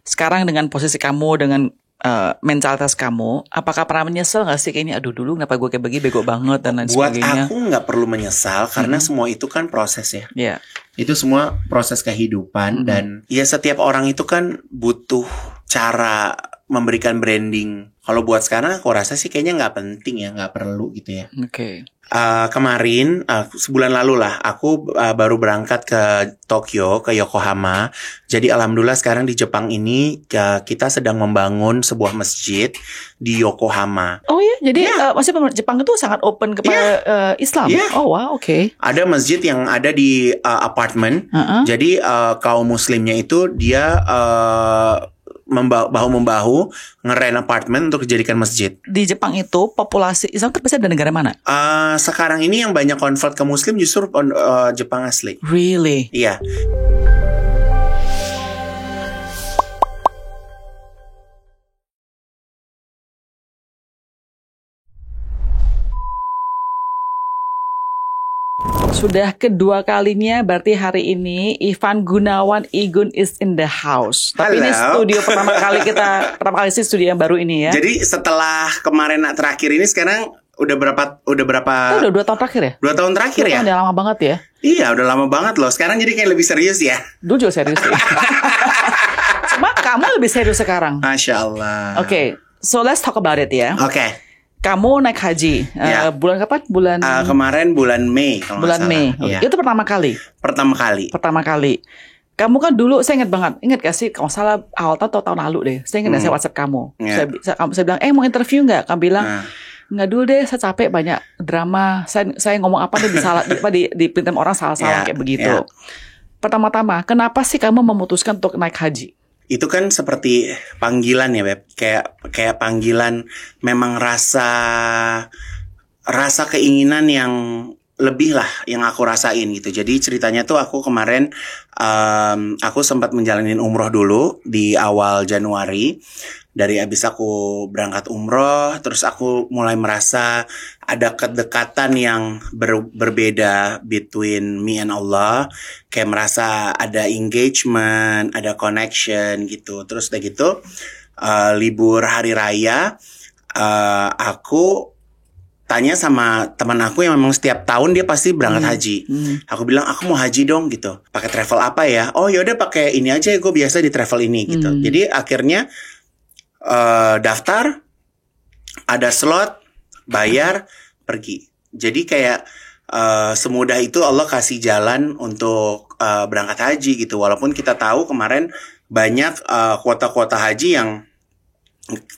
sekarang dengan posisi kamu, dengan mentalitas kamu, apakah pernah menyesal gak sih kayaknya aduh dulu kenapa gue kayak begini, bego banget dan lain sebagainya? Buat aku gak perlu menyesal karena semua itu kan proses ya. Yeah. Itu semua proses kehidupan dan ya setiap orang itu kan butuh cara memberikan branding. Kalau buat sekarang aku rasa sih kayaknya gak penting ya, gak perlu gitu ya. Oke. Kemarin sebulan lalu lah aku baru berangkat ke Tokyo, ke Yokohama. Jadi alhamdulillah sekarang di Jepang ini kita sedang membangun sebuah masjid di Yokohama. Oh ya, jadi maksudnya Jepang itu sangat open kepada Islam. Oh wow, oke. Ada masjid yang ada di apartemen. Jadi kaum muslimnya itu dia bahu-membahu ngeren apartemen untuk dijadikan masjid. Di Jepang itu populasi Islam terbesar dari negara mana? Sekarang ini yang banyak convert ke Muslim justru Jepang asli. Really? Iya. Sudah kedua kalinya berarti hari ini Ivan Gunawan Igun is in the house. Tapi ini studio pertama kali sih studio yang baru ini ya. Jadi setelah kemarin terakhir ini sekarang udah berapa? Udah 2 tahun terakhir ya? 2 tahun terakhir ya? Udah lama banget ya? Iya udah lama banget loh. Sekarang jadi kayak lebih serius ya? Dulu juga serius sih. Cuma kamu lebih serius sekarang. Masya Allah. Oke, so let's talk about it ya. Oke. Kamu naik haji bulan kapan? Kemarin bulan Mei kalau bulan Mei. Ya. Itu pertama kali. Pertama kali. Kamu kan dulu saya ingat gak sih kalau salah awal tahun lalu deh. Saya ingat saya WhatsApp kamu. Saya bilang mau interview nggak? Kamu bilang nggak dulu deh. Saya capek banyak drama. Saya ngomong apa deh dipintam orang salah-salah kayak begitu. Pertama-tama, kenapa sih kamu memutuskan untuk naik haji? Itu kan seperti panggilan ya Beb, kayak panggilan, memang rasa keinginan yang lebih lah yang aku rasain gitu. Jadi ceritanya tuh aku kemarin aku sempat menjalanin umroh dulu di awal Januari. Dari abis aku berangkat umroh, terus aku mulai merasa ada kedekatan yang berbeda between me and Allah. Kayak merasa ada engagement, ada connection gitu. Terus udah gitu, libur hari raya, aku tanya sama teman aku yang memang setiap tahun dia pasti berangkat haji. Aku bilang aku mau haji dong gitu. Pakai travel apa ya? Oh yaudah pakai ini aja, gue biasa di travel ini gitu. Jadi akhirnya daftar, ada slot, bayar, pergi. Jadi kayak semudah itu Allah kasih jalan untuk berangkat haji gitu. Walaupun kita tahu kemarin banyak kuota-kuota haji yang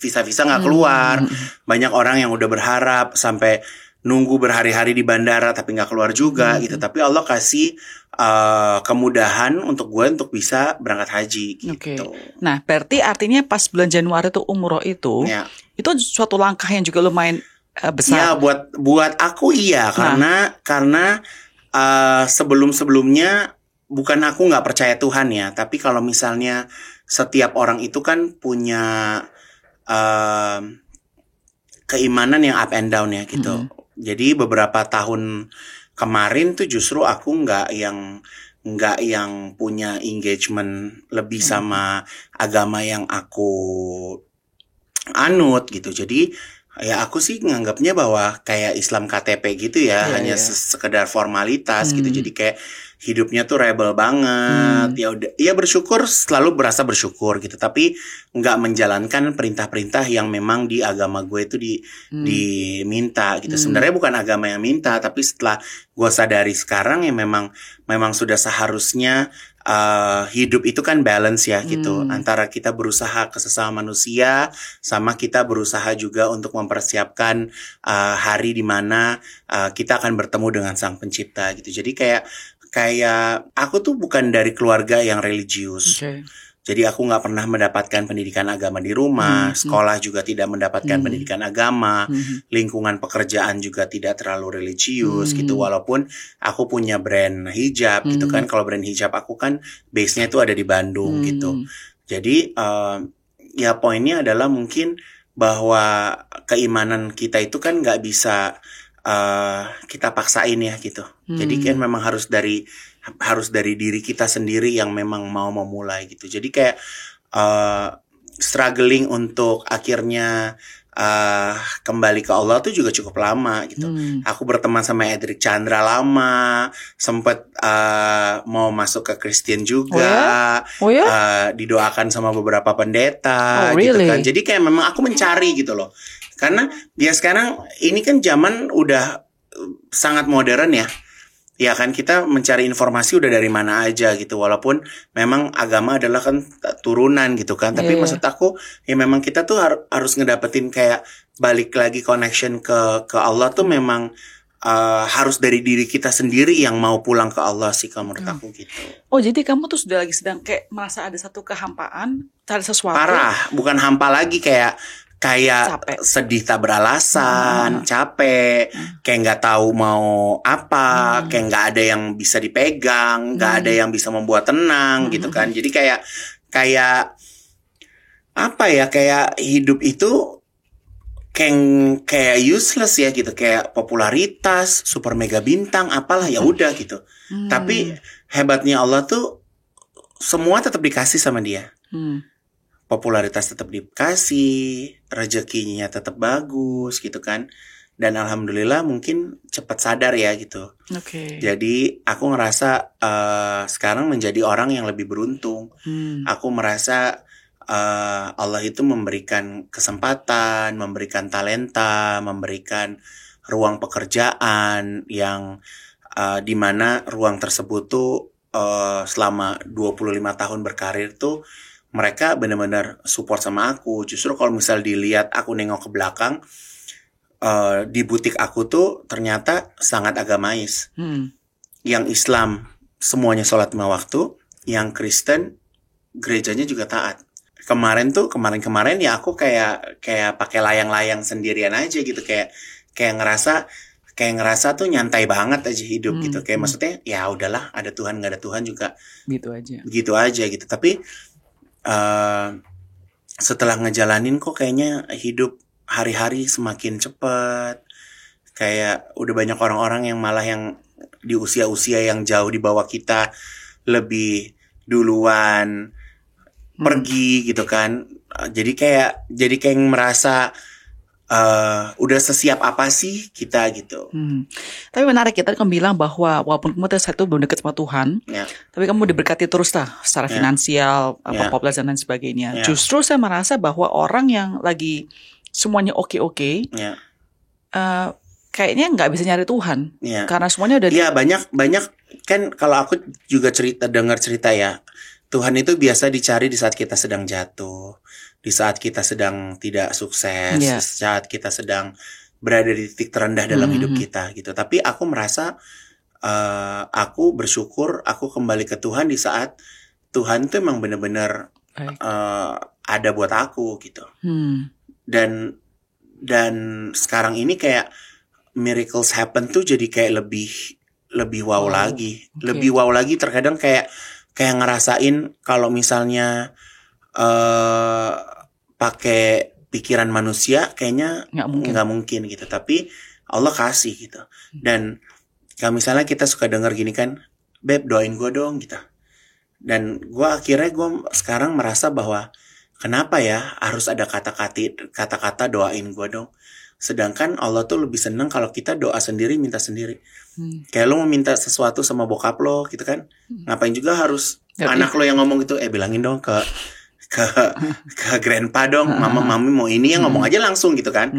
visa-visa nggak keluar. Banyak orang yang udah berharap sampai nunggu berhari-hari di bandara tapi nggak keluar juga gitu. Tapi Allah kasih kemudahan untuk gue untuk bisa berangkat haji gitu. Okay. Nah, berarti artinya pas bulan Januari itu umroh itu suatu langkah yang juga lumayan besar. Ya, buat aku iya, karena sebelum-sebelumnya bukan aku nggak percaya Tuhan ya, tapi kalau misalnya setiap orang itu kan punya keimanan yang up and down ya gitu. Jadi beberapa tahun kemarin tuh justru aku nggak yang punya engagement lebih sama agama yang aku anut gitu. Jadi ya aku sih nganggapnya bahwa kayak Islam KTP gitu ya, hanya sekedar formalitas gitu. Jadi kayak hidupnya tuh rebel banget. Ya udah, ya bersyukur, selalu berasa bersyukur gitu. Tapi nggak menjalankan perintah-perintah yang memang di agama gue itu diminta gitu. Sebenarnya bukan agama yang minta, tapi setelah gue sadari sekarang ya memang sudah seharusnya hidup itu kan balance ya gitu, antara kita berusaha ke sesama manusia sama kita berusaha juga untuk mempersiapkan hari di mana kita akan bertemu dengan Sang Pencipta gitu. Jadi kayak aku tuh bukan dari keluarga yang religius. Jadi aku nggak pernah mendapatkan pendidikan agama di rumah, sekolah juga tidak mendapatkan pendidikan agama, lingkungan pekerjaan juga tidak terlalu religius gitu. Walaupun aku punya brand hijab gitu kan, kalau brand hijab aku kan base-nya itu ada di Bandung gitu. Jadi ya poinnya adalah mungkin bahwa keimanan kita itu kan nggak bisa kita paksain ya gitu. Jadi kan memang harus dari diri kita sendiri yang memang mau memulai gitu. Jadi kayak struggling untuk akhirnya kembali ke Allah tuh juga cukup lama gitu. Aku berteman sama Edric Chandra lama, sempet mau masuk ke Kristen juga, didoakan sama beberapa pendeta gitu kan. Jadi kayak memang aku mencari gitu loh. Karena dia sekarang ini kan zaman udah sangat modern ya. Ya kan, kita mencari informasi udah dari mana aja gitu. Walaupun memang agama adalah kan turunan gitu kan. Tapi maksud aku ya memang kita tuh harus ngedapetin kayak balik lagi connection ke Allah tuh memang harus dari diri kita sendiri yang mau pulang ke Allah sih kalau menurut aku gitu. Oh, jadi kamu tuh sudah lagi sedang kayak merasa ada satu kehampaan, cari sesuatu. Parah, bukan hampa lagi, kayak capek. Sedih tak beralasan, capek, kayak nggak tahu mau apa, kayak nggak ada yang bisa dipegang, nggak ada yang bisa membuat tenang gitu kan. Jadi kayak apa ya, kayak hidup itu kayak useless ya gitu, kayak popularitas, super mega bintang, apalah ya udah gitu. Tapi hebatnya Allah tuh semua tetap dikasih sama dia. Popularitas tetap dikasih, rezekinya tetap bagus gitu kan. Dan alhamdulillah mungkin cepat sadar ya gitu. Jadi aku ngerasa sekarang menjadi orang yang lebih beruntung. Aku merasa Allah itu memberikan kesempatan, memberikan talenta, memberikan ruang pekerjaan yang dimana ruang tersebut tuh selama 25 tahun berkarir tuh mereka benar-benar support sama aku. Justru kalau misal dilihat aku nengok ke belakang, di butik aku tuh ternyata sangat agamais. Yang Islam semuanya sholat 5 waktu, yang Kristen gerejanya juga taat. Kemarin ya aku kayak pakai layang-layang sendirian aja gitu, kayak ngerasa tuh nyantai banget aja hidup gitu. Kayak maksudnya ya udahlah, ada Tuhan nggak ada Tuhan juga gitu aja gitu. Tapi setelah ngejalanin kok kayaknya hidup hari-hari semakin cepat. Kayak udah banyak orang-orang yang malah yang di usia-usia yang jauh di bawah kita lebih duluan pergi gitu kan. Jadi kayak merasa udah sesiap apa sih kita gitu. Tapi menarik ya, tadi kamu bilang bahwa walaupun kamu satu belum dekat sama Tuhan, tapi kamu diberkati terus lah secara finansial, populer dan lain sebagainya. Justru saya merasa bahwa orang yang lagi semuanya oke-oke, kayaknya nggak bisa nyari Tuhan, karena semuanya udah. Iya, banyak kan. Kalau aku juga dengar cerita ya, Tuhan itu biasa dicari di saat kita sedang jatuh, di saat kita sedang tidak sukses, di saat kita sedang berada di titik terendah dalam hidup kita gitu. Tapi aku merasa aku bersyukur aku kembali ke Tuhan di saat Tuhan tuh emang benar-benar ada buat aku gitu. Dan sekarang ini kayak miracles happen tuh jadi kayak lebih wow lagi. Lebih wow lagi, terkadang kayak ngerasain kalau misalnya pakai pikiran manusia kayaknya nggak mungkin gitu, tapi Allah kasih gitu. Dan kalau misalnya kita suka dengar gini kan, Beb doain gue dong gitu. Dan gue sekarang merasa bahwa kenapa ya harus ada kata-kata doain gue dong. Sedangkan Allah tuh lebih seneng kalau kita doa sendiri, minta sendiri. Kayak lo mau minta sesuatu sama bokap lo gitu kan, ngapain juga harus anak lo yang ngomong gitu, bilangin dong ke grandpa dong, mami mau ini, yang ngomong aja langsung gitu kan.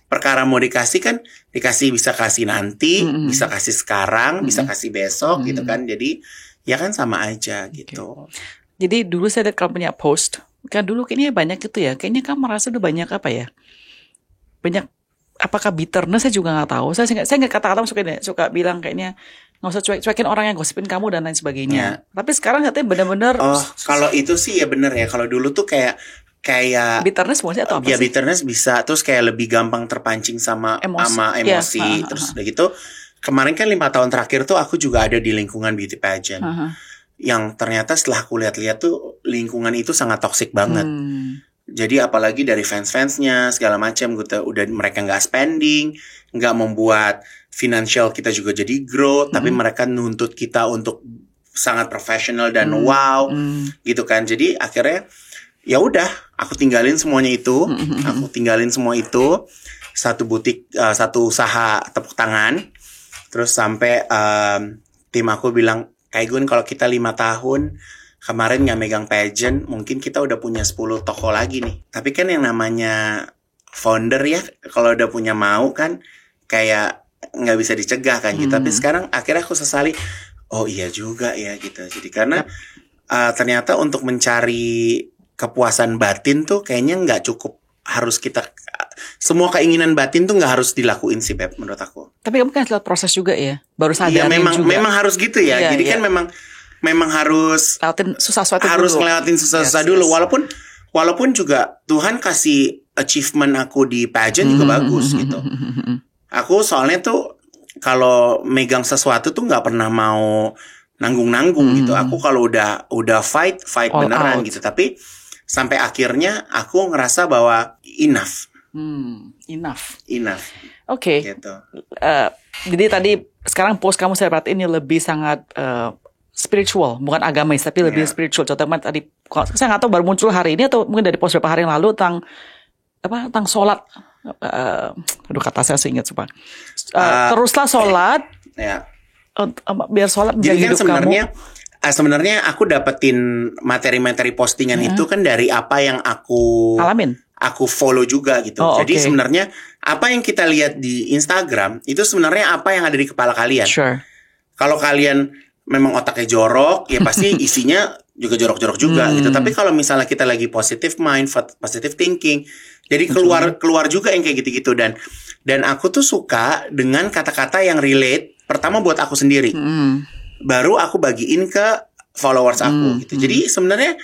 Perkara mau dikasih kan, bisa kasih nanti, bisa kasih sekarang, bisa kasih besok gitu kan. Jadi ya kan sama aja gitu. Jadi dulu saya lihat kamu punya post, kan dulu kayaknya banyak gitu ya, kayaknya kamu merasa udah banyak apa ya, banyak, apakah bitterness saya juga nggak tahu. Saya nggak kata-kata suka bilang kayaknya nggak usah cuekin orang yang gosipin kamu dan lain sebagainya. Tapi sekarang katanya benar-benar. Kalau itu sih ya benar ya. Kalau dulu tuh kayak bitterness maksudnya atau apa sih? Ya bitterness bisa, terus kayak lebih gampang terpancing sama emosi. Terus udah gitu. Kemarin kan 5 tahun terakhir tuh aku juga ada di lingkungan beauty pageant. Yang ternyata setelah aku lihat-lihat tuh lingkungan itu sangat toksik banget. Jadi apalagi dari fans-fansnya segala macam gitu, udah mereka nggak spending, nggak membuat financial kita juga jadi grow, tapi mereka nuntut kita untuk sangat profesional dan wow gitu kan. Jadi akhirnya ya udah, aku tinggalin semuanya itu, satu butik, satu usaha tepuk tangan, terus sampai tim aku bilang, kayak Gun, kalau kita 5 tahun kemarin nggak megang pageant, mungkin kita udah punya 10 toko lagi nih. Tapi kan yang namanya founder ya, kalau udah punya mau kan kayak nggak bisa dicegah kan gitu. Tapi sekarang akhirnya aku sesali, oh iya juga ya gitu. Jadi karena ternyata untuk mencari kepuasan batin tuh kayaknya nggak cukup, harus kita semua keinginan batin tuh nggak harus dilakuin sih Beb, menurut aku. Tapi kamu kan setelah proses juga ya, baru sadar. Iya memang harus gitu ya. Jadi kan memang harus ngelewatin susah-susah ngelewatin susah-susah dulu. Walaupun juga Tuhan kasih achievement aku di pageant juga bagus gitu. Aku soalnya tuh kalau megang sesuatu tuh nggak pernah mau nanggung-nanggung gitu. Aku kalau udah fight all beneran out gitu. Tapi sampai akhirnya aku ngerasa bahwa enough. Oke. Gitu. Jadi tadi sekarang post kamu saya perhatiin ini lebih sangat spiritual, bukan agamis tapi lebih spiritual. Contohnya tadi saya nggak tahu baru muncul hari ini atau mungkin dari post beberapa hari yang lalu tentang sholat. Aduh, kata saya ingat sumpah. Teruslah sholat. Ya. Biar sholat menjadi hidup kamu. Sebenarnya aku dapetin materi-materi postingan itu kan dari apa yang aku alamin. Aku follow juga gitu. Jadi sebenarnya apa yang kita lihat di Instagram itu sebenarnya apa yang ada di kepala kalian. Sure. Kalau kalian memang otaknya jorok, ya pasti isinya juga jorok-jorok juga gitu. Tapi kalau misalnya kita lagi positive mind, positive thinking, jadi keluar juga yang kayak gitu-gitu. Dan aku tuh suka dengan kata-kata yang relate. Pertama buat aku sendiri, baru aku bagiin ke followers aku gitu. Jadi sebenarnya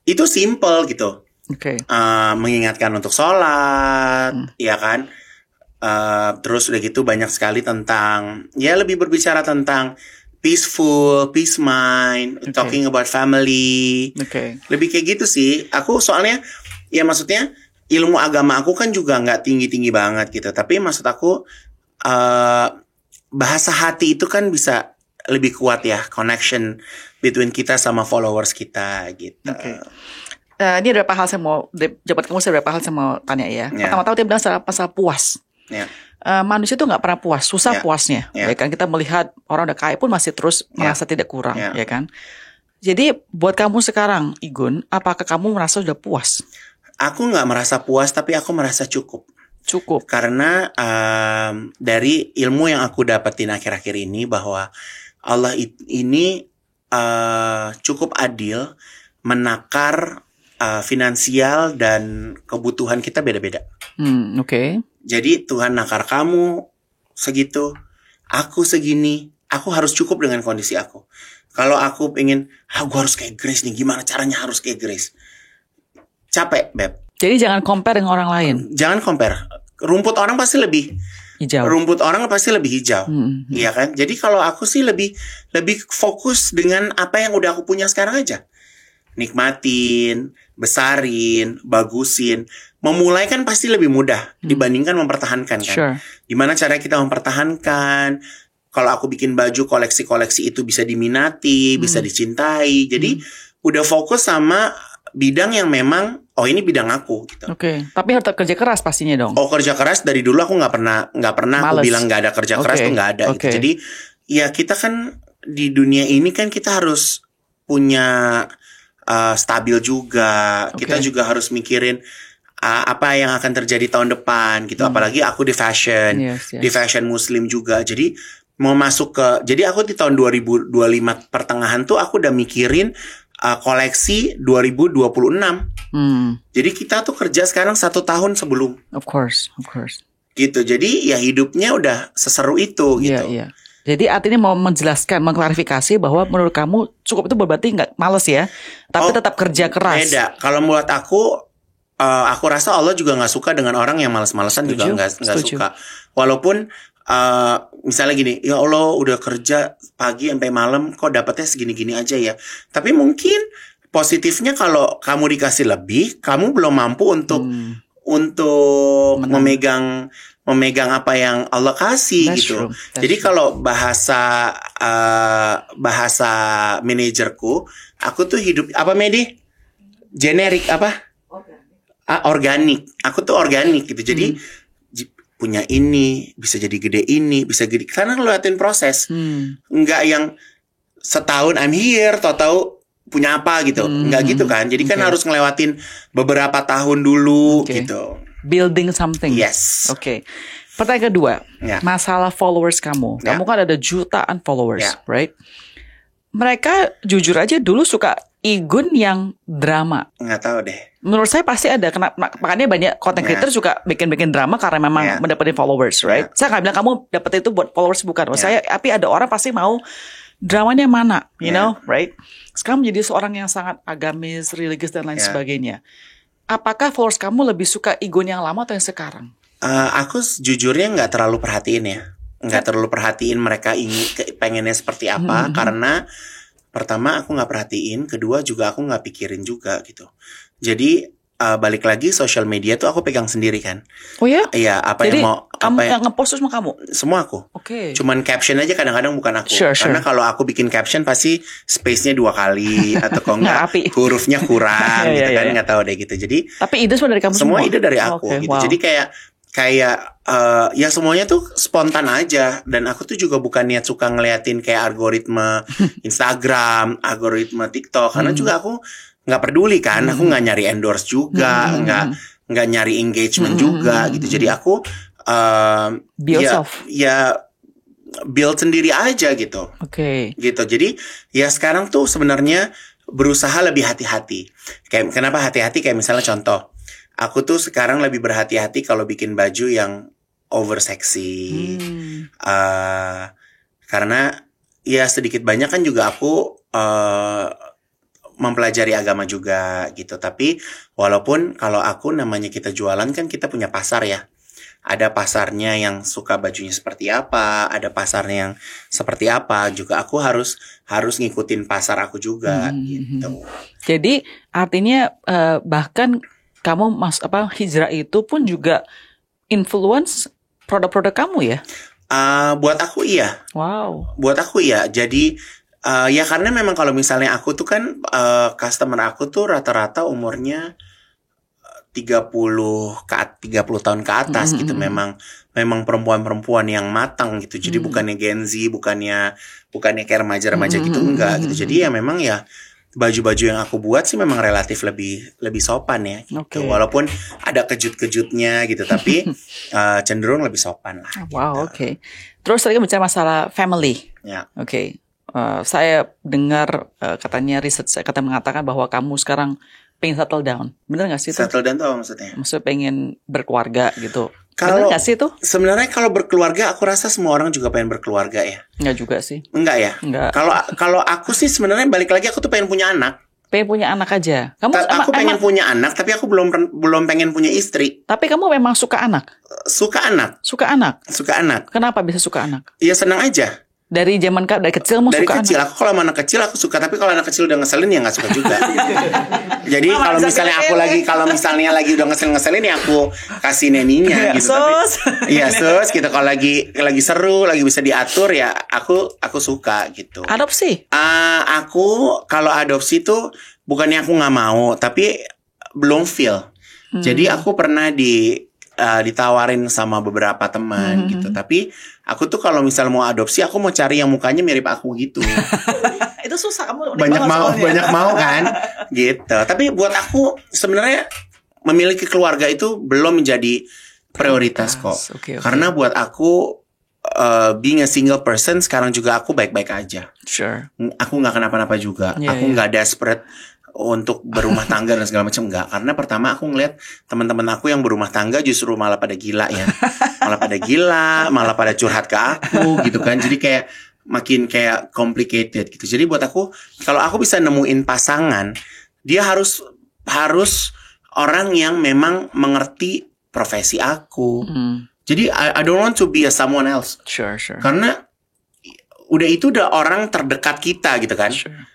itu simple gitu. Mengingatkan untuk sholat, ya kan. Terus udah gitu banyak sekali tentang, ya lebih berbicara tentang peace mind, talking about family. Lebih kayak gitu sih. Aku soalnya, ya maksudnya ilmu agama aku kan juga nggak tinggi-tinggi banget gitu. Tapi maksud aku bahasa hati itu kan bisa lebih kuat ya, connection between kita sama followers kita gitu. Ini ada beberapa hal saya mau jabat kamu, beberapa hal saya mau tanya ya. Pertama-tama dia bilang pasal puas. Manusia itu nggak pernah puas, susah puasnya. Ya kan, kita melihat orang udah kaya pun masih terus merasa tidak kurang, ya kan. Jadi buat kamu sekarang, Igun, apakah kamu merasa sudah puas? Aku nggak merasa puas, tapi aku merasa cukup. Karena dari ilmu yang aku dapetin akhir-akhir ini bahwa Allah ini cukup adil menakar finansial dan kebutuhan kita beda-beda. Jadi Tuhan nakar kamu segitu, aku segini, aku harus cukup dengan kondisi aku. Kalau aku pengen, gue harus kayak Grace nih, gimana caranya harus kayak Grace? Capek, Beb. Jadi jangan compare dengan orang lain. Jangan compare. Rumput orang pasti lebih hijau. Iya kan? Jadi kalau aku sih lebih fokus dengan apa yang udah aku punya sekarang aja. Nikmatin, besarin, bagusin. Memulai kan pasti lebih mudah dibandingkan mempertahankan kan. Gimana cara kita mempertahankan? Kalau aku bikin baju, koleksi-koleksi itu bisa diminati, bisa dicintai. Jadi udah fokus sama bidang yang memang, ini bidang aku gitu. Tapi harus kerja keras pastinya dong. Kerja keras dari dulu aku nggak pernah aku bilang nggak ada kerja keras tuh nggak ada. Gitu. Jadi ya kita kan di dunia ini kan kita harus punya stabil juga. Kita juga harus mikirin apa yang akan terjadi tahun depan gitu. Apalagi aku di fashion, di fashion muslim juga. Jadi mau masuk jadi aku di tahun 2025 pertengahan tuh aku udah mikirin koleksi 2026. Jadi kita tuh kerja sekarang 1 tahun sebelum. Of course. Gitu. Jadi ya hidupnya udah seseru itu gitu. Jadi artinya mau menjelaskan, mengklarifikasi bahwa menurut kamu cukup itu berarti nggak males ya, tapi tetap kerja keras. Beda. Kalau buat aku rasa Allah juga nggak suka dengan orang yang malas-malasan. Juga nggak suka. Walaupun misalnya gini, ya Allah udah kerja pagi sampai malam kok dapatnya segini-gini aja ya. Tapi mungkin positifnya kalau kamu dikasih lebih, kamu belum mampu untuk memegang apa yang Allah kasih. That's gitu. Jadi kalau bahasa manajerku, aku tuh hidup apa Medi? generik apa? Organik. Aku tuh organik gitu. Jadi punya ini bisa jadi gede ini, bisa gede. Karena ngeliatin proses. Enggak yang setahun I'm here, tahu-tahu punya apa gitu. Enggak gitu kan. Jadi kan harus ngelewatin beberapa tahun dulu gitu. Building something. Yes. Oke. Pertanyaan kedua, masalah followers kamu. Kamu kan ada jutaan followers, right? Mereka jujur aja dulu suka Igun yang drama. Nggak tahu deh. Menurut saya pasti ada. Makanya banyak content creator suka bikin-bikin drama karena memang mendapatin followers, right? Saya nggak bilang kamu dapetin itu buat followers, bukan. Saya, tapi ada orang pasti mau dramanya mana, you know, right? Sekarang menjadi seorang yang sangat agamis, religius dan lain sebagainya. Apakah followers kamu lebih suka Igun yang lama atau yang sekarang? Aku jujurnya nggak terlalu perhatiin ya. Nggak terlalu perhatiin mereka pengennya seperti apa. Karena pertama aku nggak perhatiin, kedua juga aku nggak pikirin juga gitu. Jadi balik lagi social media tuh aku pegang sendiri kan. Oh ya? Iya, apa jadi, yang mau kamu yang ngepost semua kamu? Semua aku. Oke. Cuman caption aja kadang-kadang bukan aku. Sure. Karena kalau aku bikin caption pasti space-nya 2 kali atau kalau nggak hurufnya kurang gitu kan, nggak tahu deh gitu. Jadi tapi ide semua dari kamu semua? Semua ide dari aku gitu. Wow. Jadi kayak ya semuanya tuh spontan aja. Dan aku tuh juga bukannya suka ngeliatin kayak algoritma Instagram, algoritma TikTok. Karena juga aku nggak peduli kan. Aku nggak nyari endorse juga, nggak nyari engagement juga gitu. Jadi aku ya build sendiri aja gitu. Oke. Gitu. Jadi ya sekarang tuh sebenarnya berusaha lebih hati-hati. Kayak kenapa hati-hati? Kayak misalnya contoh, aku tuh sekarang lebih berhati-hati kalau bikin baju yang over sexy. Karena ya sedikit banyak kan juga aku mempelajari agama juga gitu. Tapi walaupun kalau aku namanya kita jualan kan kita punya pasar ya. Ada pasarnya yang suka bajunya seperti apa, ada pasarnya yang seperti apa. Juga aku harus ngikutin pasar aku juga gitu. Jadi artinya bahkan kamu hijrah itu pun juga influence produk-produk kamu ya? Buat aku iya. Wow. Buat aku iya. Jadi ya karena memang kalau misalnya aku tuh kan customer aku tuh rata-rata umurnya 30 tahun ke atas gitu. Memang perempuan-perempuan yang matang gitu. Jadi bukannya Gen Z, bukannya kayak remaja-remaja gitu, enggak gitu. Jadi ya memang ya baju-baju yang aku buat sih memang relatif lebih sopan ya gitu. Walaupun ada kejut-kejutnya gitu, tapi cenderung lebih sopan lah. Wow, oke. Terus tadi bicara masalah family. Ya. Oke. Saya dengar katanya riset saya mengatakan bahwa kamu sekarang pengen settle down. Bener gak sih itu? Settle down tuh apa maksudnya? Maksudnya pengen berkeluarga gitu. Bener gak sih itu? Sebenarnya kalau berkeluarga aku rasa semua orang juga pengen berkeluarga ya. Enggak juga sih. Enggak ya? Enggak. Kalau aku sih sebenarnya balik lagi aku tuh pengen punya anak. Pengen punya anak aja. Aku pengen punya anak tapi aku belum pengen punya istri. Tapi kamu memang suka anak? Suka anak. Suka anak? Suka anak. Kenapa bisa suka anak? Ya senang aja. Dari kecil mau suka kecil, anak? Aku kalau anak kecil aku suka, tapi kalau anak kecil udah ngeselin ya nggak suka juga. Jadi kalau misalnya lagi udah ngeselin ya aku kasih neninya gitu. Iya sus gitu. Kalau lagi seru, lagi bisa diatur ya aku suka gitu. Adopsi? Aku kalau adopsi tuh bukannya aku nggak mau, tapi belum feel. Jadi aku pernah ditawarin sama beberapa teman gitu, tapi aku tuh kalau misal mau adopsi aku mau cari yang mukanya mirip aku gitu. Itu susah, kamu banyak mau kan gitu. Tapi buat aku sebenarnya memiliki keluarga itu belum menjadi prioritas kok. Okay. Karena buat aku being a single person sekarang juga aku baik-baik aja. Sure. Aku nggak kenapa-napa juga. Aku nggak desperate untuk berumah tangga dan segala macam, enggak. Karena pertama aku ngeliat teman-teman aku yang berumah tangga justru malah pada gila ya. Malah pada curhat ke aku gitu kan. Jadi kayak makin kayak complicated gitu. Jadi buat aku kalau aku bisa nemuin pasangan, dia harus orang yang memang mengerti profesi aku. Jadi I don't want to be a someone else. Sure. Karena itu udah orang terdekat kita gitu kan. Sure.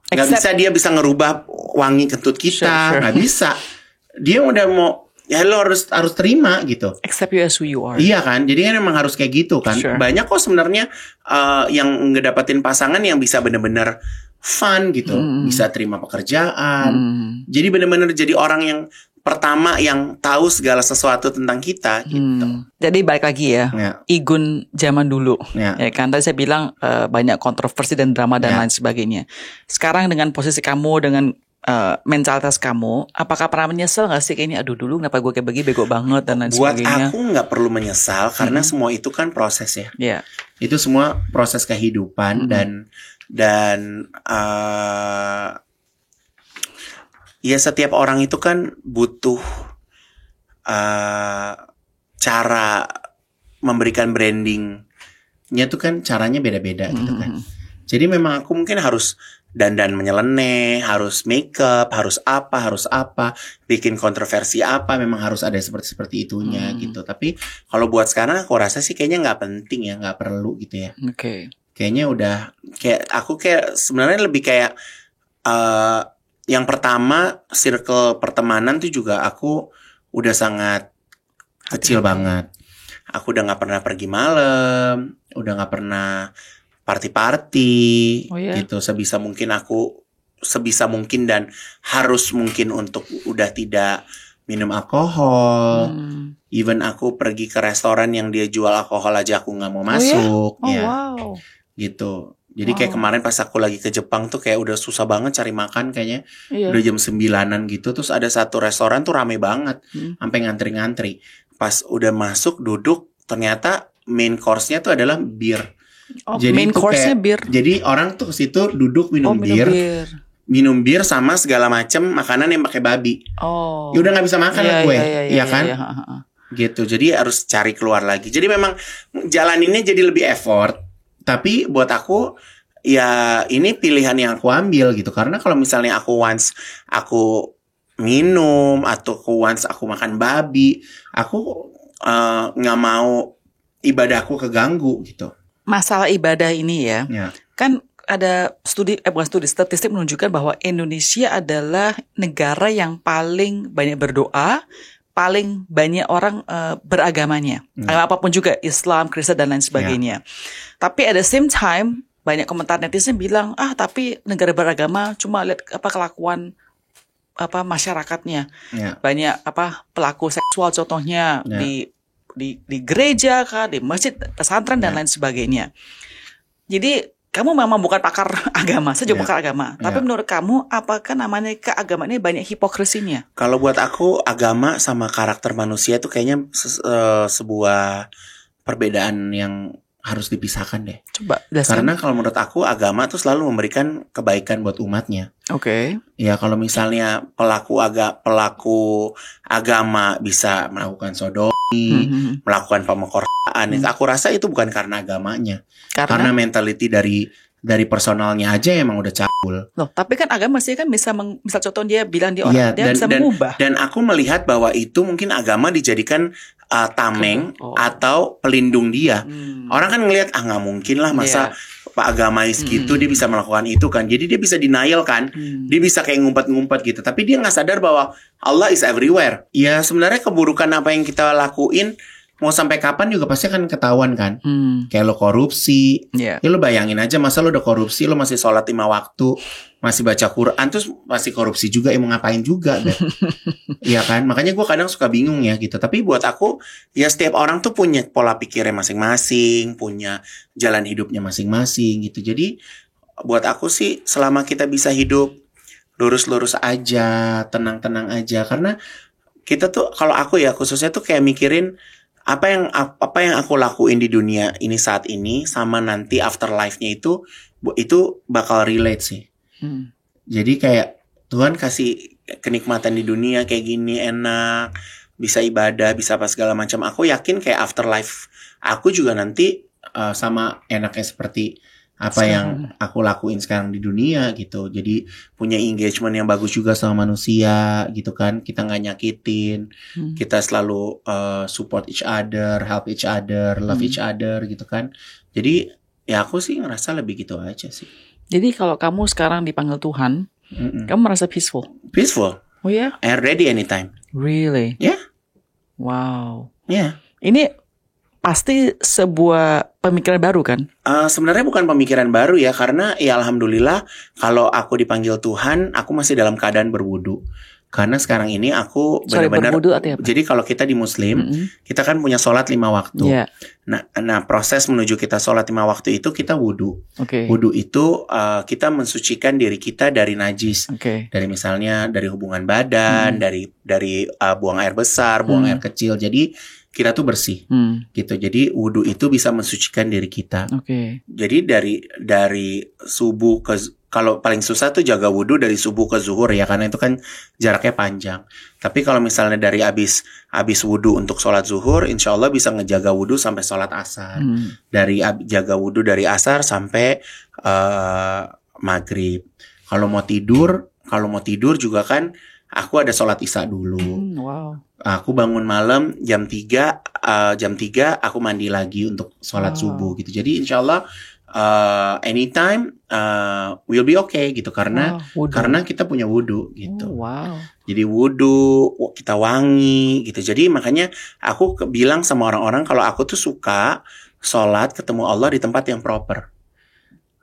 Gak bisa dia bisa ngerubah wangi kentut kita. Sure. Gak bisa. Dia udah mau, ya lo harus terima gitu. Accept you as who you are. Iya kan. Jadi kan emang harus kayak gitu kan. Sure. Banyak kok sebenarnya yang ngedapetin pasangan yang bisa bener-bener fun gitu, bisa terima pekerjaan. Jadi benar-benar jadi orang yang pertama yang tahu segala sesuatu tentang kita gitu. Jadi balik lagi ya, Igun zaman dulu. Ya kan tadi saya bilang banyak kontroversi dan drama dan lain sebagainya. Sekarang dengan posisi kamu, dengan mentalitas kamu, apakah pernah menyesal gak sih kayaknya aduh dulu kenapa gue kayak begini, bego banget dan lain sebagainya? Buat aku gak perlu menyesal karena semua itu kan proses ya. Itu semua proses kehidupan dan ya setiap orang itu kan butuh cara memberikan brandingnya tuh kan caranya beda-beda gitu kan. Jadi memang aku mungkin harus dandan menyeleneh, harus makeup, harus apa, bikin kontroversi apa, memang harus ada seperti itunya gitu. Tapi kalau buat sekarang aku rasa sih kayaknya nggak penting ya, nggak perlu gitu ya. Kayaknya udah kayak aku kayak sebenarnya lebih kayak yang pertama, circle pertemanan tuh juga aku udah sangat kecil banget. Aku udah gak pernah pergi malam, udah gak pernah party-party gitu. Sebisa mungkin dan harus mungkin untuk udah tidak minum alkohol. Even aku pergi ke restoran yang dia jual alkohol aja aku gak mau masuk. Gitu. Jadi kayak kemarin pas aku lagi ke Jepang tuh kayak udah susah banget cari makan kayaknya. Udah jam 9-an gitu. Terus ada satu restoran tuh rame banget. Sampai ngantri-ngantri. Pas udah masuk duduk ternyata main course-nya tuh adalah bir. Jadi main course-nya bir. Jadi orang tuh ke situ duduk minum bir. Minum bir sama segala macam makanan yang pakai babi. Ya udah gak bisa makan lah gue. Iya kan? Gitu. Jadi harus cari keluar lagi. Jadi memang jalaninnya jadi lebih effort. Tapi buat aku ya ini pilihan yang aku ambil gitu. Karena kalau misalnya aku once aku minum atau once aku makan babi, aku gak mau ibadahku keganggu gitu. Masalah ibadah ini ya. Kan ada statistik menunjukkan bahwa Indonesia adalah negara yang paling banyak berdoa, paling banyak orang beragamanya. Agama apapun juga, Islam, Kristen dan lain sebagainya. Tapi at the same time banyak komentar netizen bilang tapi negara beragama cuma lihat kelakuan masyarakatnya. Banyak pelaku seksual contohnya di gereja kah, di masjid, pesantren dan lain sebagainya. Jadi kamu memang bukan pakar agama, saya juga pakar agama. Tapi menurut kamu, apakah namanya keagamaan ini banyak hipokrisinya? Kalau buat aku, agama sama karakter manusia itu kayaknya sebuah perbedaan yang harus dipisahkan deh. Coba jelaskan. Karena kalau menurut aku, agama tuh selalu memberikan kebaikan buat umatnya. Ya kalau misalnya pelaku agama bisa melakukan sodomi, melakukan pemerkosaan, aku rasa itu bukan karena agamanya. Karena mentality dari personalnya aja emang udah cabul. Loh, tapi kan agama sih kan bisa misal contoh dia bilang dia orang dia bisa mengubah. Dan aku melihat bahwa itu mungkin agama dijadikan tameng atau pelindung dia. Orang kan ngelihat nggak mungkin lah masa Pak agamais gitu dia bisa melakukan itu kan. Jadi dia bisa denial kan. Dia bisa kayak ngumpet-ngumpet gitu. Tapi dia nggak sadar bahwa Allah is everywhere. Ya sebenarnya keburukan apa yang kita lakuin mau sampai kapan juga pasti akan ketahuan kan. Kayak lo korupsi. Ya lo bayangin aja masa lo udah korupsi, lo masih sholat 5 waktu, masih baca Quran, terus masih korupsi juga, mau ngapain juga kan. Iya kan. Makanya gue kadang suka bingung ya gitu. Tapi buat aku ya setiap orang tuh punya pola pikirnya masing-masing, punya jalan hidupnya masing-masing gitu. Jadi buat aku sih selama kita bisa hidup lurus-lurus aja, tenang-tenang aja. Karena kita tuh kalau aku ya khususnya tuh kayak mikirin apa yang aku lakuin di dunia ini saat ini sama nanti afterlife-nya itu bakal relate sih. Jadi kayak Tuhan kasih kenikmatan di dunia kayak gini enak, bisa ibadah, bisa apa segala macam. Aku yakin kayak afterlife aku juga nanti sama enaknya seperti apa yang aku lakuin sekarang di dunia gitu. Jadi punya engagement yang bagus juga sama manusia gitu kan. Kita gak nyakitin, kita selalu support each other, help each other, love each other gitu kan. Jadi ya aku sih ngerasa lebih gitu aja sih. Jadi kalau kamu sekarang dipanggil Tuhan, kamu merasa peaceful? Peaceful. Oh ya? And ready anytime. Really? Yeah. Wow. Yeah. Ini pasti sebuah pemikiran baru kan? Sebenarnya bukan pemikiran baru ya, karena ya alhamdulillah kalau aku dipanggil Tuhan, aku masih dalam keadaan berwudu. Karena sekarang ini aku benar-benar, jadi kalau kita di Muslim, kita kan punya sholat 5 waktu. Yeah. Nah proses menuju kita sholat 5 waktu itu kita wudu. Wudu itu kita mensucikan diri kita dari najis, dari misalnya dari hubungan badan, dari buang air besar, buang air kecil. Jadi kita tuh bersih, gitu. Jadi wudu itu bisa mensucikan diri kita. Jadi dari subuh ke, kalau paling susah tuh jaga wudu dari subuh ke zuhur ya, karena itu kan jaraknya panjang. Tapi kalau misalnya dari abis wudu untuk sholat zuhur, insya Allah bisa ngejaga wudu sampai sholat asar. Dari jaga wudu dari asar sampai maghrib. Kalau mau tidur juga kan, aku ada sholat isya dulu. Aku bangun malam jam 3 aku mandi lagi untuk sholat subuh gitu. Jadi insya Allah anytime we'll be okay gitu, karena kita punya wudu gitu. Jadi wudu, kita wangi gitu. Jadi makanya aku bilang sama orang-orang kalau aku tuh suka sholat ketemu Allah di tempat yang proper.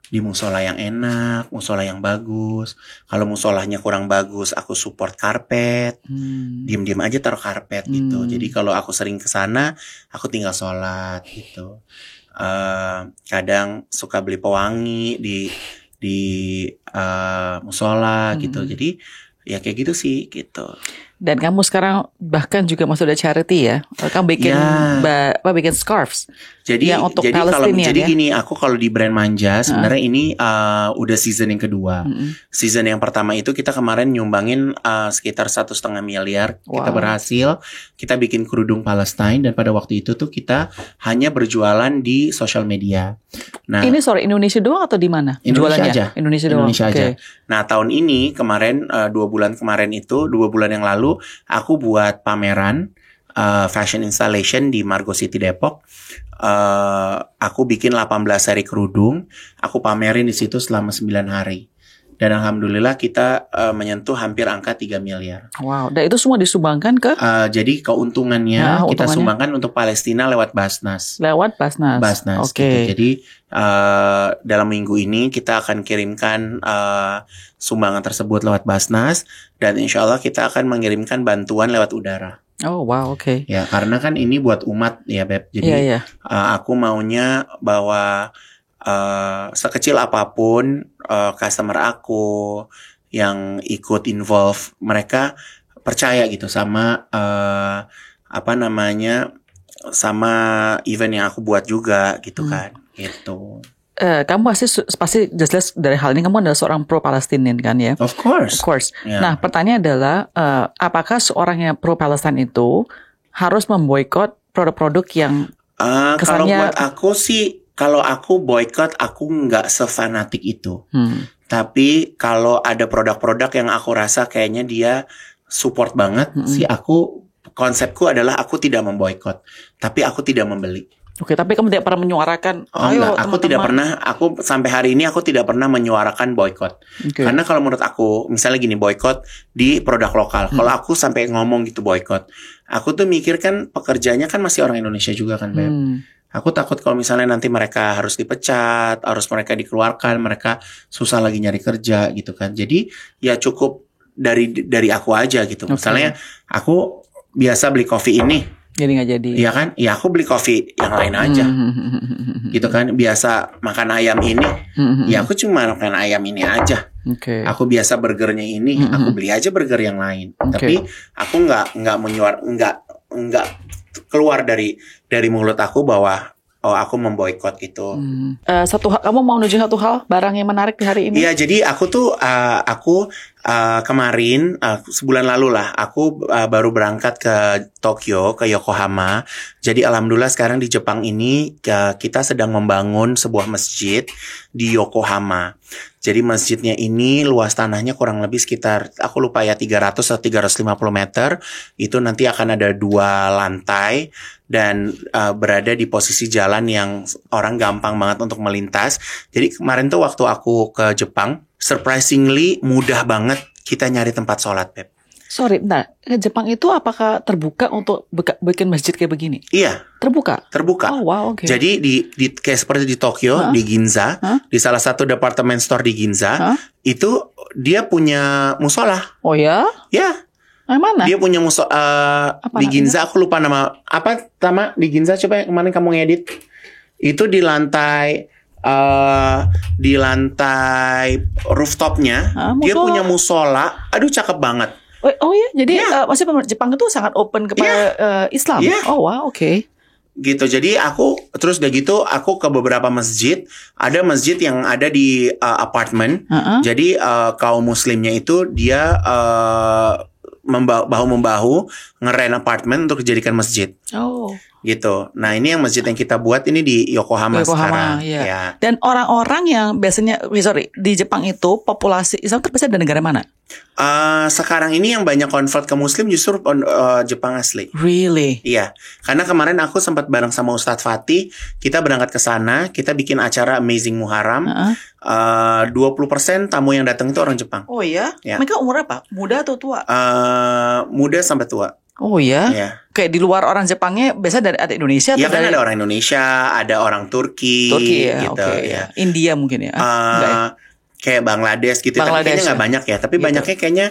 Di musola yang enak, musola yang bagus. Kalau musolanya kurang bagus, aku support karpet. Diam-diam aja taruh karpet gitu. Jadi kalau aku sering ke sana, aku tinggal sholat gitu. Kadang suka beli pewangi di musola gitu. Jadi ya kayak gitu sih gitu. Dan kamu sekarang bahkan juga masuk ada charity ya. Kamu bikin bikin scarves. Jadi untuk gini, aku kalau di brand Manja sebenarnya ini udah season yang kedua. Season yang pertama itu kita kemarin nyumbangin sekitar 1,5 miliar. Kita berhasil, kita bikin kerudung Palestine, dan pada waktu itu tuh kita hanya berjualan di sosial media. Nah, ini Indonesia doang atau di mana? Indonesia aja. Indonesia doang. Aja. Nah, tahun ini kemarin 2 bulan yang lalu aku buat pameran fashion installation di Margo City Depok. Aku bikin 18 seri kerudung, aku pamerin di situ selama 9 hari. Dan alhamdulillah kita menyentuh hampir angka 3 miliar. Wow, dan itu semua disumbangkan ke? Jadi keuntungannya kita sumbangkan untuk Palestina lewat Basnas. Basnas. Gitu. Jadi dalam minggu ini kita akan kirimkan sumbangan tersebut lewat Basnas, dan insya Allah kita akan mengirimkan bantuan lewat udara. Oh wow, oke. Ya, karena kan ini buat umat ya, Beb. Jadi aku maunya bahwa sekecil apapun customer aku yang ikut involve, mereka percaya gitu sama sama event yang aku buat juga gitu kan, gitu. Kamu pasti jelas dari hal ini kamu adalah seorang pro-Palestinian kan ya? Of course. Yeah. Nah, pertanyaannya adalah apakah seorang yang pro-Palestina itu harus memboikot produk-produk yang kesannya? Kalau buat aku sih, kalau aku boikot, aku nggak sefanatik itu. Tapi kalau ada produk-produk yang aku rasa kayaknya dia support banget, sih konsepku adalah aku tidak memboikot, tapi aku tidak membeli. Oke, tapi kamu tidak pernah menyuarakan. Enggak, aku tidak pernah. Aku sampai hari ini aku tidak pernah menyuarakan boykot. Karena kalau menurut aku, misalnya gini, boykot di produk lokal. Kalau aku sampai ngomong gitu boykot, aku tuh mikir kan pekerjanya kan masih orang Indonesia juga kan, Beb. Aku takut kalau misalnya nanti mereka harus dipecat, harus mereka dikeluarkan, mereka susah lagi nyari kerja gitu kan. Jadi ya cukup dari aku aja gitu. Misalnya aku biasa beli kopi ini. Jadi nggak jadi. Iya kan? Ya aku beli kopi yang lain aja. Gitu kan? Biasa makan ayam ini. Ya aku cuma makan ayam ini aja. Aku biasa burgernya ini. Aku beli aja burger yang lain. Tapi aku nggak keluar dari mulut aku bahwa aku memboikot gitu. Kamu mau nunjukin satu hal barang yang menarik di hari ini? Iya, jadi aku tuh kemarin sebulan lalu lah aku baru berangkat ke Tokyo, ke Yokohama. Jadi alhamdulillah sekarang di Jepang ini kita sedang membangun sebuah masjid di Yokohama. Jadi masjidnya ini luas tanahnya kurang lebih sekitar, aku lupa ya, 300 atau 350 meter. Itu nanti akan ada 2 lantai dan berada di posisi jalan yang orang gampang banget untuk melintas. Jadi kemarin tuh waktu aku ke Jepang, surprisingly mudah banget kita nyari tempat sholat, Beb. Sorry, bentar. Jepang itu apakah terbuka untuk bikin masjid kayak begini? Iya. Terbuka? Terbuka. Oh wow, oke. Jadi kayak seperti di Tokyo, di Ginza, di salah satu department store di Ginza, itu dia punya musola. Oh ya? Ya. Mana? Dia punya di Ginza, aku lupa nama. Apa nama di Ginza? Coba yang kemarin kamu ngedit. Itu di lantai rooftopnya, dia punya musola. Aduh, cakep banget. Oh ya, jadi maksudnya Jepang itu sangat open kepada Islam. Oh wow, oke. Gitu. Jadi aku terus udah gitu aku ke beberapa masjid. Ada masjid yang ada di apartemen. Jadi kaum muslimnya itu dia bahu-membahu ngeren apartemen untuk dijadikan masjid. Oh. Gitu. Nah, ini yang masjid yang kita buat ini di Yokohama sekarang. Iya. Ya. Dan orang-orang yang biasanya di Jepang itu populasi Islam terbesar dari negara mana? Sekarang ini yang banyak convert ke Muslim justru Jepang asli. Really? Iya. Karena kemarin aku sempat bareng sama Ustadz Fatih, kita berangkat ke sana, kita bikin acara Amazing Muharram. 20% tamu yang datang itu orang Jepang. Oh iya? Ya. Mereka umur apa? Muda atau tua? Muda sampai tua. Oh ya? Kayak di luar orang Jepangnya biasa ada Indonesia? Iya kan ada orang Indonesia, ada orang Turki ya, gitu. Ya. India mungkin ya? Enggak ya? Kayak Bangladesh gitu, tapi kayaknya nggak banyak ya. Tapi banyaknya kayaknya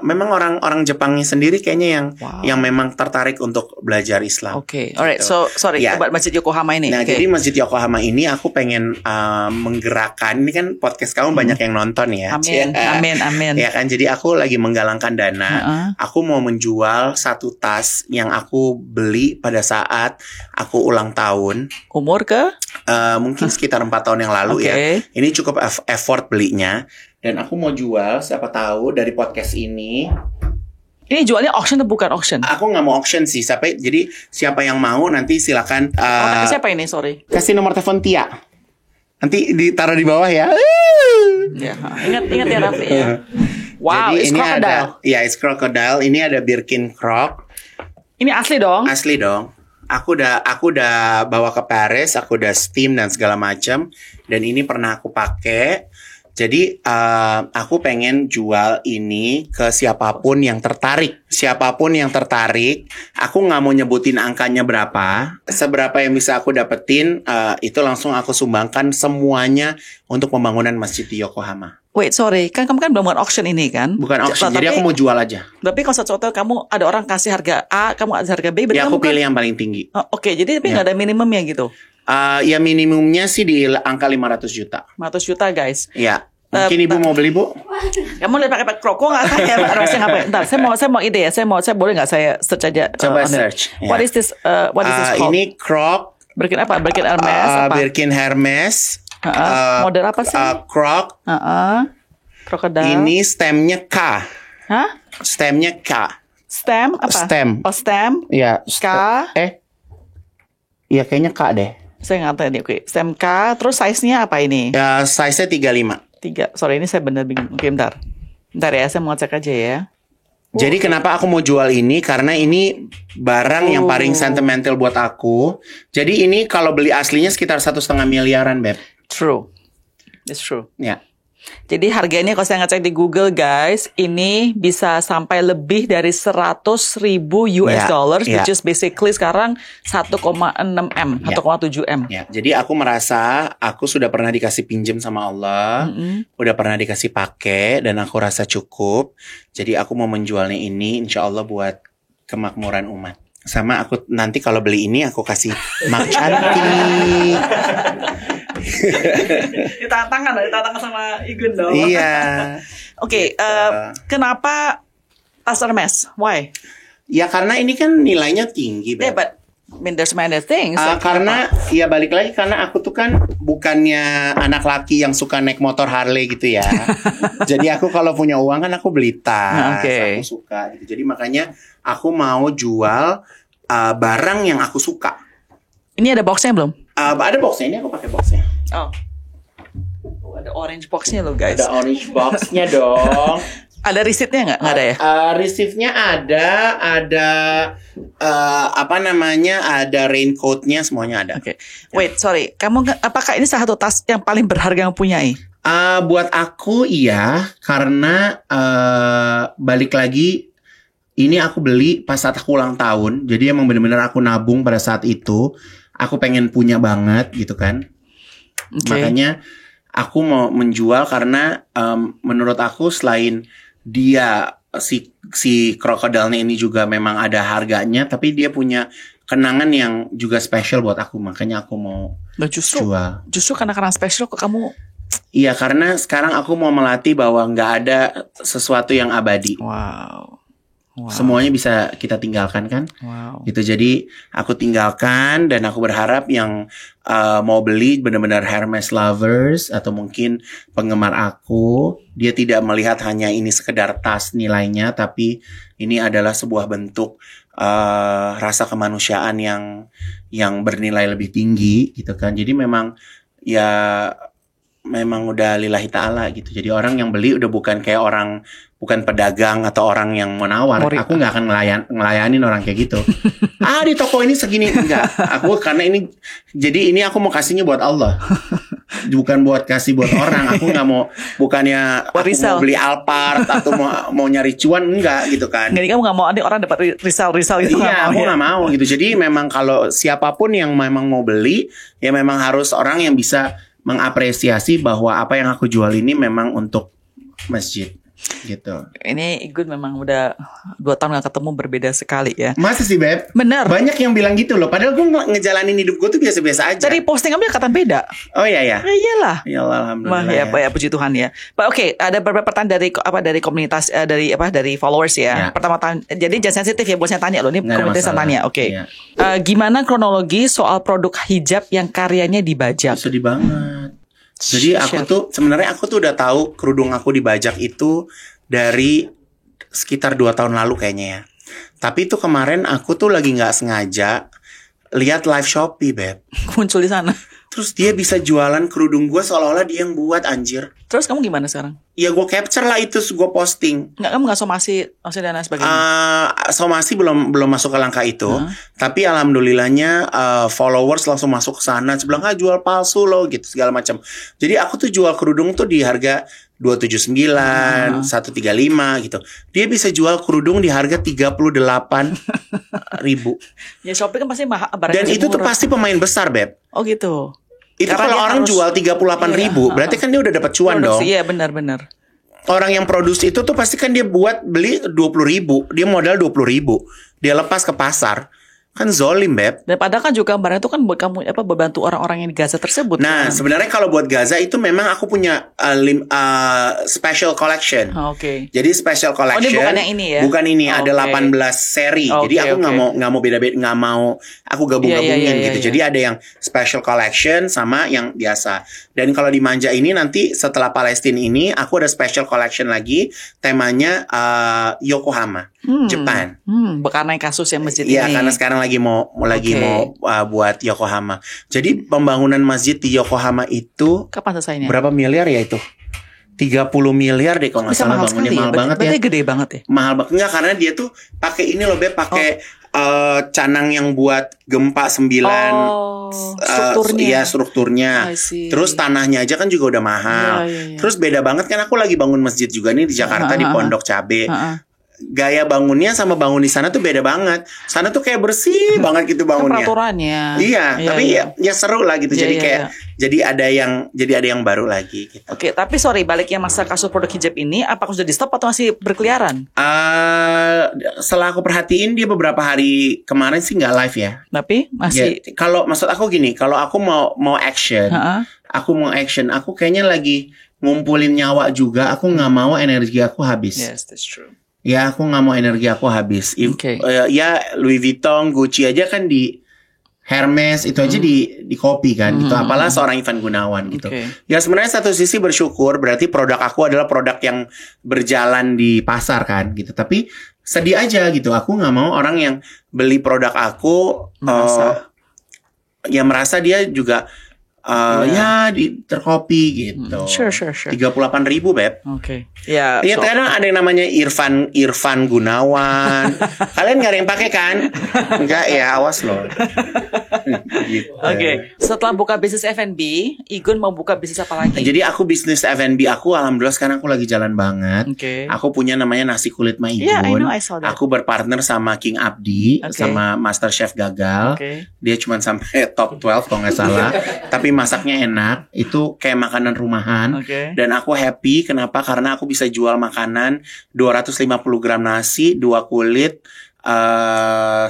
memang orang Jepangnya sendiri kayaknya yang memang tertarik untuk belajar Islam. Oke, alright. So sorry about Masjid Yokohama ini. Nah, jadi Masjid Yokohama ini aku pengen menggerakkan. Ini kan podcast kamu banyak yang nonton ya. Amin. Ya kan, jadi aku lagi menggalangkan dana. Aku mau menjual satu tas yang aku beli pada saat aku ulang tahun. Umur ke? Mungkin sekitar 4 tahun yang lalu ya. Ini cukup effort belinya. Dan aku mau jual, siapa tahu dari podcast ini. Ini jualnya auction atau bukan auction? Aku nggak mau auction sih. Jadi siapa yang mau nanti silakan. Siapa ini? Sorry. Kasih nomor telepon Tia. Nanti ditaruh di bawah ya. Ya, ingat ya Raffi ya. Wow, jadi it's ini crocodile. It's crocodile. Ini ada Birkin Croc. Ini asli dong? Asli dong. Aku udah bawa ke Paris, aku udah steam dan segala macam. Dan ini pernah aku pakai. Jadi aku pengen jual ini ke siapapun yang tertarik. Siapapun yang tertarik, aku nggak mau nyebutin angkanya berapa. Seberapa yang bisa aku dapetin, itu langsung aku sumbangkan semuanya untuk pembangunan masjid di Yokohama. Wait, sorry, kan kamu kan belum auction ini kan? Bukan auction, jadi aku mau jual aja. Tapi kalau sesuatu kamu ada orang kasih harga A, kamu kasih harga B, ya aku pilih yang paling tinggi. Oke, jadi tapi nggak ada minimumnya gitu? Ya minimumnya sih di angka 500 juta. 500 juta guys. Iya. Mungkin ibu mau beli, Bu? Kamu lihat pakai kroko nggak saya? Rasanya ngapain? Ntar, saya mau ide ya. Saya boleh nggak saya search aja? Coba search. What is this? What is this called? Ini Croc. Birkin apa? Birkin Hermes apa? Birkin Hermes. Model apa sih? Croc. Crocodile. Ini stemnya K. Hah? Stemnya K. Stem apa? Stem. Oh stem. Iya. K. Iya kayaknya K deh. Saya nggak tahu nih. Oke. Stem K. Terus size-nya apa ini? Size-nya 35. Sorry, ini saya bener bingung. Oke, bentar ya, saya mau cek aja ya. Jadi kenapa aku mau jual ini? Karena ini barang yang paling sentimental buat aku. Jadi ini kalau beli aslinya sekitar 1,5 miliaran, Beb. True. It's true. Ya. Jadi harganya kalau saya ngecek di Google guys, ini bisa sampai lebih dari 100.000 US dollars, which is basically sekarang 1,6 M, 1,7 M. Ya. Jadi aku merasa aku sudah pernah dikasih pinjam sama Allah, udah pernah dikasih pakai, dan aku rasa cukup. Jadi aku mau menjualnya ini, insya Allah buat kemakmuran umat. Sama aku nanti kalau beli ini aku kasih mak cantik. Ditantangan sama Igun dong. Iya. Oke, kenapa tas Hermes? Why? Ya karena ini kan nilainya tinggi, Beb. But I mean, there's many things. Karena ya balik lagi karena aku tuh kan bukannya anak laki yang suka naik motor Harley gitu ya. Jadi aku kalau punya uang kan aku beli tas, aku suka gitu. Jadi makanya aku mau jual barang yang aku suka. Ini ada boxnya belum? Ada boxnya, ini aku pakai boxnya. Oh, ada orange boxnya loh guys. Ada orange boxnya dong. Ada receipt-nya nggak? Nggak ada ya? Receipt-nya ada ada raincoat-nya, semuanya ada. Oke. Wait, sorry. Apakah ini salah satu tas yang paling berharga yang punyai? Buat aku iya, karena balik lagi, ini aku beli pas saat aku ulang tahun. Jadi emang bener-bener aku nabung pada saat itu. Aku pengen punya banget gitu kan. Makanya aku mau menjual karena menurut aku selain dia si krokodilnya ini juga memang ada harganya, tapi dia punya kenangan yang juga spesial buat aku. Makanya aku mau jual. Justru karena spesial kok kamu. Iya, karena sekarang aku mau melatih bahwa nggak ada sesuatu yang abadi. Wow. Semuanya bisa kita tinggalkan kan? Wow. Gitu, jadi aku tinggalkan dan aku berharap yang mau beli benar-benar Hermes lovers atau mungkin penggemar aku, dia tidak melihat hanya ini sekedar tas nilainya, tapi ini adalah sebuah bentuk rasa kemanusiaan yang bernilai lebih tinggi gitu kan. Jadi memang udah lillahi ta'ala gitu. Jadi orang yang beli udah bukan kayak bukan pedagang atau orang yang menawar. Aku nggak akan ngelayanin orang kayak gitu. Di toko ini segini, enggak. Karena ini aku mau kasihnya buat Allah. Bukan buat kasih buat orang. Aku nggak mau, bukannya aku mau beli Alphard atau mau nyari cuan, enggak gitu kan. Jadi kamu nggak mau ada orang dapat risal gitu. Iya, aku nggak mau gitu. Jadi memang kalau siapapun yang memang mau beli, ya memang harus orang yang bisa mengapresiasi bahwa apa yang aku jual ini memang untuk masjid gitu. Ini Igun memang udah 2 tahun gak ketemu, berbeda sekali ya. Masa sih Beb? Bener. Banyak yang bilang gitu loh. Padahal gue ngejalanin hidup gue tuh biasa-biasa aja. Dari posting kamu kata beda. Oh iya ya. Iyalah. Ya Allah, alhamdulillah. Ya puji Tuhan ya. Oke, ada beberapa pertanyaan dari komunitas dari followers ya. Pertama jadi jangan sensitif ya buat saya tanya loh. Ini komunitas yang tanya. Oke. Ya. Gimana kronologi soal produk hijab yang karyanya dibajak? Sedih banget. Jadi aku tuh udah tahu kerudung aku dibajak itu dari sekitar 2 tahun lalu kayaknya ya. Tapi itu kemarin aku tuh lagi nggak sengaja lihat live Shopee, Beb. Muncul di sana. Terus dia bisa jualan kerudung gue seolah-olah dia yang buat, anjir. Terus kamu gimana sekarang? Ya gue capture lah itu, gue posting. Kamu nggak somasi dan lain sebagainya? Somasi belum masuk ke langkah itu. Tapi alhamdulillahnya followers langsung masuk ke sana. Bilang jual palsu loh gitu segala macam. Jadi aku tuh jual kerudung tuh di harga 279, 135 gitu. Dia bisa jual kerudung di harga 38.000. Ya Shopee kan pasti mahal. Dan itu tuh pasti pemain besar, Beb. Oh gitu. Itu karena kalau orang jual 38.000, berarti kan dia udah dapat cuan dong. Iya benar. Orang yang produksi itu tuh pasti kan dia beli 20.000, dia modal 20.000, dia lepas ke pasar. Kan zolim, Beb. Dan padahal kan juga barang itu kan buat kamu membantu orang-orang yang di Gaza tersebut. Nah, sebenarnya kalau buat Gaza itu memang aku punya special collection. Oke. Jadi special collection. Oh, ini bukan yang ini ya? Bukan ini, ada 18 seri. Jadi aku nggak mau beda-beda, nggak mau aku gabung-gabungin gitu. Jadi ada yang special collection sama yang biasa. Dan kalau di Manja ini nanti setelah Palestina ini aku ada special collection lagi, temanya Yokohama, Jepang. Karena kasus yang masjid ini. Iya, karena sekarang lagi mau buat Yokohama. Jadi pembangunan masjid di Yokohama itu kapan selesainya? Berapa miliar ya itu? 30 miliar deh kalau nggak salah bangunnya. Mahal banget ya. Berarti gede banget ya. Mahal banget enggak, karena dia tuh pakai ini loh, Beb, pakai canang yang buat gempa 9. Strukturnya. Iya, strukturnya. Terus tanahnya aja kan juga udah mahal. Terus beda banget kan, aku lagi bangun masjid juga nih di Jakarta di Pondok Cabe. Gaya bangunnya sama bangun di sana tuh beda banget. Sana tuh kayak bersih banget gitu bangunnya. Peraturannya. Iya, tapi ya seru lah gitu. Jadi jadi ada yang baru lagi gitu. Oke, tapi sorry, baliknya masa kasus produk hijab ini apakah sudah di stop atau masih berkeliaran? Setelah aku perhatiin dia beberapa hari kemarin sih nggak live ya. Tapi masih. Ya, kalau maksud aku gini, kalau aku mau action, aku kayaknya lagi ngumpulin nyawa juga. Aku nggak mau energi aku habis. Yes, that's true. Ya, aku nggak mau energi aku habis. Ya, Louis Vuitton, Gucci aja kan di Hermes itu aja di copy kan gitu. Apalah seorang Ivan Gunawan gitu. Ya sebenarnya satu sisi bersyukur, berarti produk aku adalah produk yang berjalan di pasar kan gitu. Tapi sedih aja gitu. Aku nggak mau orang yang beli produk aku merasa dia juga Ya terkopi gitu. Sure. 38.000 Beb. Oke. Ya. Iya, kadang ada yang namanya Irfan Gunawan. Kalian nggak ada yang pakai kan? Enggak ya, awas loh. Gitu. Oke. Setelah buka bisnis F&B, Igun mau buka bisnis apa lagi? Jadi aku bisnis F&B aku alhamdulillah sekarang aku lagi jalan banget. Aku punya namanya Nasi Kulit Ma Igun. Yeah, I know, I saw that. Aku berpartner sama King Abdi, sama Master Chef Gagal. Dia cuma sampai top 12 kalau nggak salah. Tapi masaknya enak. Itu kayak makanan rumahan. Dan aku happy. Kenapa? Karena aku bisa jual makanan 250 gram nasi, 2 kulit,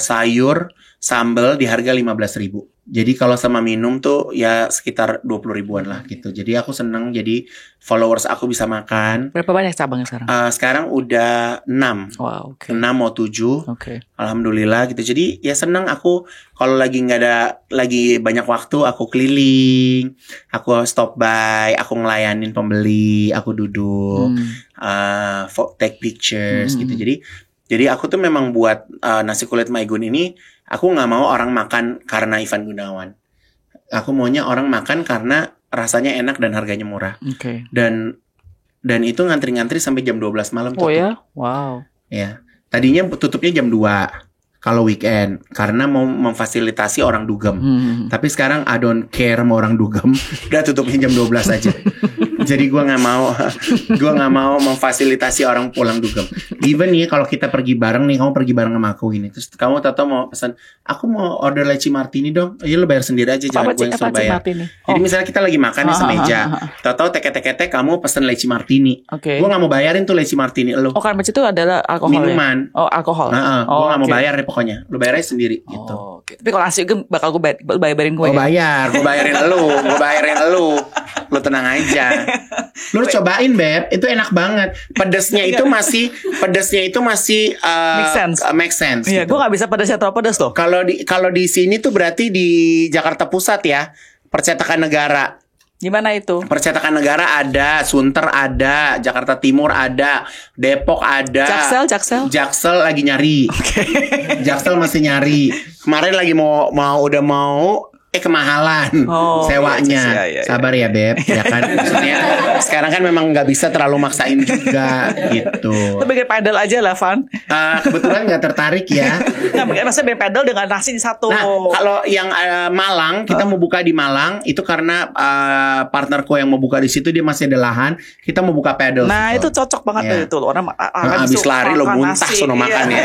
sayur, sambal di harga 15.000. Jadi kalau sama minum tuh ya sekitar 20 ribuan lah gitu. Jadi aku seneng jadi followers aku bisa makan. Berapa banyak cabangnya sekarang? Sekarang udah 6. Wow, 6 mau 7. Alhamdulillah gitu. Jadi ya seneng aku kalau lagi lagi banyak waktu aku keliling, aku stop by, aku ngelayanin pembeli, aku duduk, take pictures gitu. Jadi aku tuh memang buat Nasi Kulit Ma Igun ini, aku nggak mau orang makan karena Ivan Gunawan. Aku maunya orang makan karena rasanya enak dan harganya murah. Dan itu ngantri-ngantri sampai jam 12 malam tutup. Oh ya? Wow. Ya. Tadinya tutupnya jam 2 kalau weekend karena mau memfasilitasi orang dugem. Tapi sekarang I don't care sama orang dugem. Udah tutupnya jam 12 aja. Jadi gue nggak mau memfasilitasi orang pulang dugem. Even nih kalau kita pergi bareng nih, kamu pergi bareng sama aku gini, terus kamu tahu mau pesan, aku mau order leci martini dong. Ya lo bayar sendiri aja, jangan gue yang suruh bayar. Jadi misalnya kita lagi makan nih semeja, tahu teke-teke kamu pesen leci martini. Gue nggak mau bayarin tuh leci martini lo. Oh karena itu adalah alkohol. Minuman. Oh alkohol. Gue nggak mau bayar deh pokoknya. Lo bayar aja sendiri gitu. Tapi kalau nasi gue bakal gue bayarin gue. Gue bayarin lo. Lo tenang aja. Lu cobain Beb, itu enak banget. Pedesnya itu masih make sense. Iya, gitu. Gue nggak bisa pedesnya terlalu pedes loh. Kalau di sini tuh berarti di Jakarta Pusat ya, Percetakan Negara. Di mana itu? Percetakan Negara ada, Sunter ada, Jakarta Timur ada, Depok ada. Jaksel lagi nyari. Jaksel masih nyari. Kemarin lagi mau kemahalan sewanya. Sabar ya Beb, ya kan. Maksudnya sekarang kan memang nggak bisa terlalu maksain juga gitu. Lu bikin pedal aja lah Van. Kebetulan nggak tertarik ya. Maksudnya bikin pedal dengan nasi di satu. Nah kalau yang Malang, kita mau buka di Malang itu karena partnerku yang mau buka di situ dia masih ada lahan. Kita mau buka pedal. Nah itu cocok banget tuh orang habis lari lo muntah sono makan ya.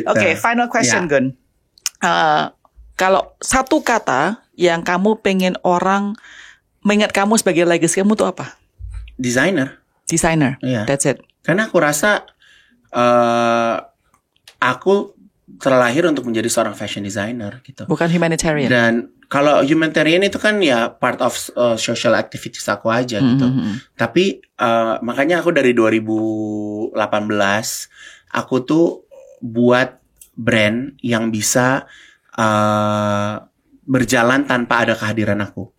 Oke, final question Gun. Kalau satu kata yang kamu pengen orang mengingat kamu sebagai legacy kamu tuh apa? Designer. That's it. Karena aku rasa aku terlahir untuk menjadi seorang fashion designer gitu. Bukan humanitarian. Dan kalau humanitarian itu kan ya part of social activities aku aja gitu. Tapi makanya aku dari 2018 aku tuh buat brand yang bisa berjalan tanpa ada kehadiran aku.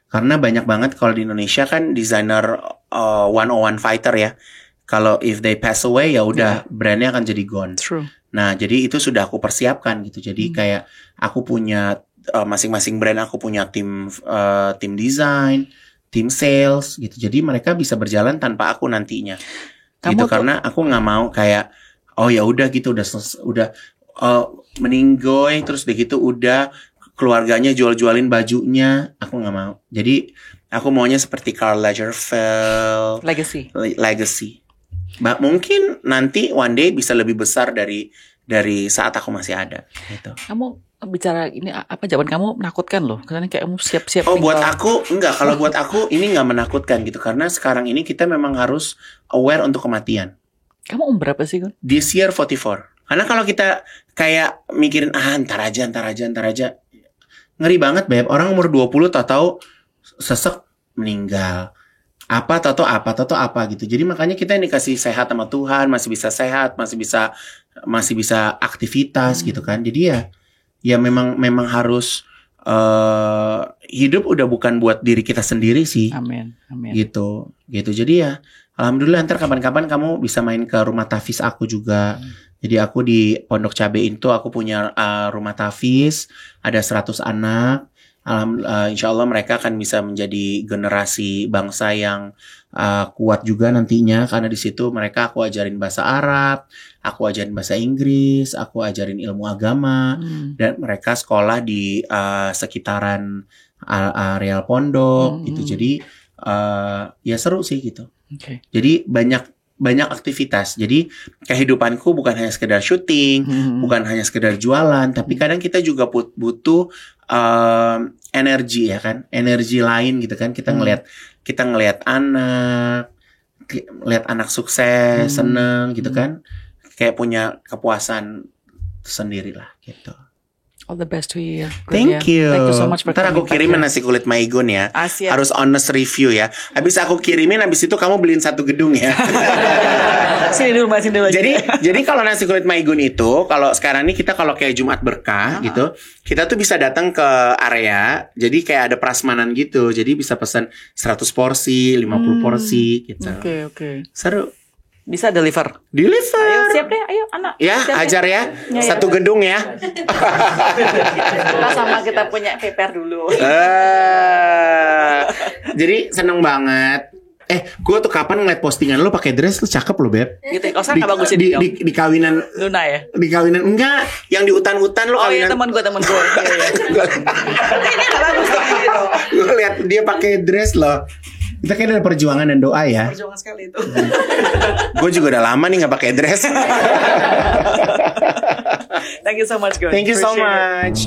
Karena banyak banget kalau di Indonesia kan designer 101 fighter ya. Kalau if they pass away ya udah brandnya akan jadi gone. True. Nah jadi itu sudah aku persiapkan gitu. Jadi kayak aku punya masing-masing brand aku punya tim design, tim sales gitu. Jadi mereka bisa berjalan tanpa aku nantinya. Gitu karena aku nggak mau kayak oh ya udah gitu udah meninggoy terus begitu udah keluarganya jual-jualin bajunya, aku nggak mau. Jadi aku maunya seperti Karl Lagerfeld, legacy. Mungkin nanti one day bisa lebih besar dari saat aku masih ada. Gitu. Kamu bicara ini apa jawaban kamu menakutkan loh, karena kayak kamu siap-siap. Oh buat aku enggak, kalau buat aku ini nggak menakutkan gitu karena sekarang ini kita memang harus aware untuk kematian. Kamu berapa sih Gun? This year 44. Karena kalau kita kayak mikirin ntar aja ngeri banget Beb. Orang umur 20 tahu sesek meninggal. Apa gitu. Jadi makanya kita ini dikasih sehat sama Tuhan, masih bisa sehat, masih bisa aktivitas gitu kan. Jadi ya memang harus hidup udah bukan buat diri kita sendiri sih. Amin. Gitu. Jadi ya alhamdulillah ntar kapan-kapan kamu bisa main ke rumah Tafis aku juga. Jadi aku di Pondok Cabe itu aku punya rumah tahfiz, ada 100 anak. Insya Allah mereka akan bisa menjadi generasi bangsa yang kuat juga nantinya, karena di situ mereka aku ajarin bahasa Arab, aku ajarin bahasa Inggris, aku ajarin ilmu agama, dan mereka sekolah di sekitaran areal pondok gitu. Jadi ya seru sih gitu. Okay. Jadi banyak aktivitas. Jadi kehidupanku bukan hanya sekedar syuting, bukan hanya sekedar jualan, tapi kadang kita juga butuh energi ya kan, energi lain gitu kan. Kita ngelihat anak sukses, seneng gitu kan, kayak punya kepuasan sendiri lah gitu. All the best to you. Thank you. Thank you so much for Ntar aku kirimin nasi kulit Maigun ya. Asia. Harus honest review ya. Habis aku kirimin, habis itu kamu beliin 1 gedung ya. Sini dulu aja. Jadi kalau nasi kulit Maigun itu, kalau sekarang nih kita kalau kayak Jumat Berkah gitu, kita tuh bisa datang ke area. Jadi kayak ada prasmanan gitu. Jadi bisa pesan 100 porsi, 50 porsi gitu. Oke. Seru. Bisa deliver. Ayo siap deh, ayo anak. Ya, ajar ya. 1 gedung ya. Kita sama kita punya paper dulu. Jadi seneng banget. Gue tuh kapan ngeliat postingan lo pakai dress, lo cakep lo Beb. Gitu, kau nggak bagus di kawinan Luna ya? Di kawinan enggak, yang di hutan-hutan lo kawinan. Oh iya, teman gue. Ini nggak bagus gitu. Gue lihat dia pakai dress lo. Kita kayak ada perjuangan dan doa ya. Perjuangan sekali itu. Gue juga udah lama nih nggak pakai dress. Thank you so much, guys. Thank you so much.